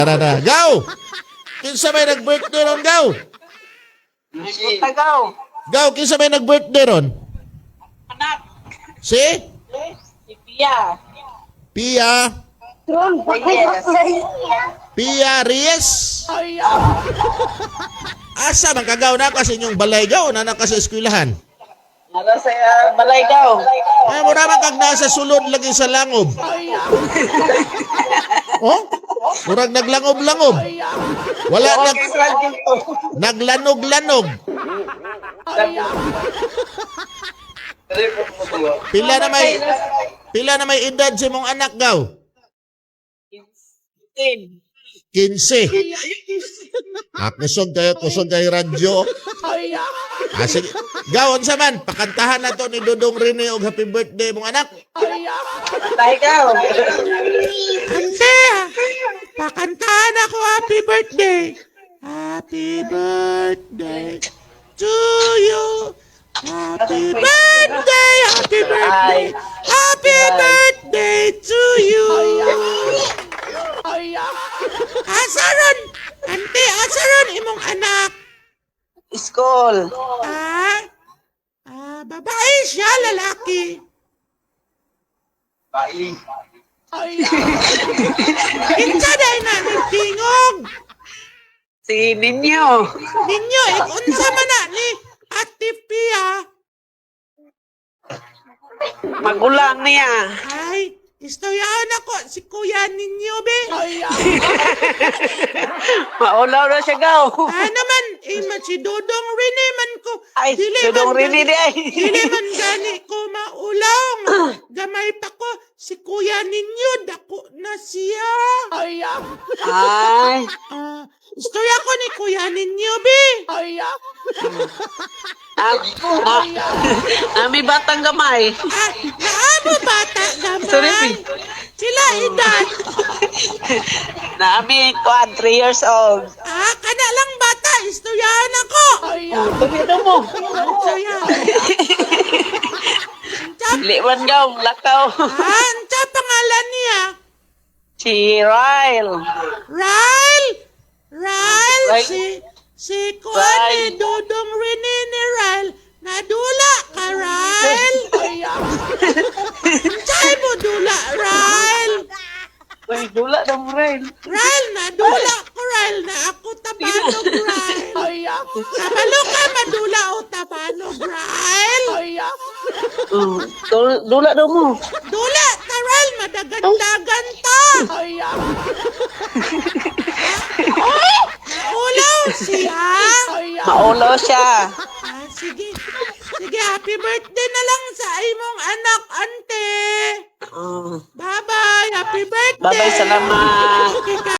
Tara. Gaw! Kinsa may nag-birthday ron, Gaw? Tagaw. Gaw, kinsa may nag-birthday ron? Anak. Si? Si Pia. Pia? Yes. Pia Reyes? Asa man kagaw na kasi inyong balay gaw na naka sa eskwelahan. Nara sa balay daw. Ay mo naman kag nasa sulod lagi sa langob. Oh? Murag naglangob-langob. Wala naglanog-lanog. Pila na may edad si mong anak gaw? 15. Kusog kayo radyo. Sige. Gawon sa man, pakantahan na to ni Dudong Rini og happy birthday mong anak. Tagaw. Ante, pakantahan ako happy birthday. Happy birthday to you. Happy birthday, happy birthday. Happy birthday to you. Asaron, ante, asaron imong anak. School. Babae siya, lalaki. Kinsa day na nagtingog. Si Ninyo. Ninyo, unsa man na ni Ate Pia. Magulang niya. Ay, istoryahan ako si Kuya Ninyo, be. Maulaw na siya gaw. Naman, si Dodong Rini man ko. Ay, Dudong Rini di ay. Dili man gani ko maulaw. Gamay pa ko, si Kuya Ninyo, dako na siya. Ay. Istorya ko ni Kuya Ninyo, be. Nami batang gamay. Naamo bata Sorry, naman. Sila edad. Nami 3 years old. Kana lang bata. Istoryahan ako. Tumito mo. Istorya. Liwan gaw, lakaw. Anta pangalan niya? Si Ryle. Ryle? Si Kuan ni Dodong Rini ni Ryle. Nadula ka, Ryle? Saan mo dula, Ryle? Uy, dula na mo, Ryle. Ryle, nadula ko, Ryle. Na ako tabanog, Ryle. Kabalo ka, madula o tabanog, Ryle. Dula daw mo. Dula, ka, Ryle. Madagan-dagan ta. Naulaw siya. Maulaw siya. Sige. Sige, happy birthday na lang sa imong anak, ante. Bye-bye. Happy birthday. Bye-bye, salamat.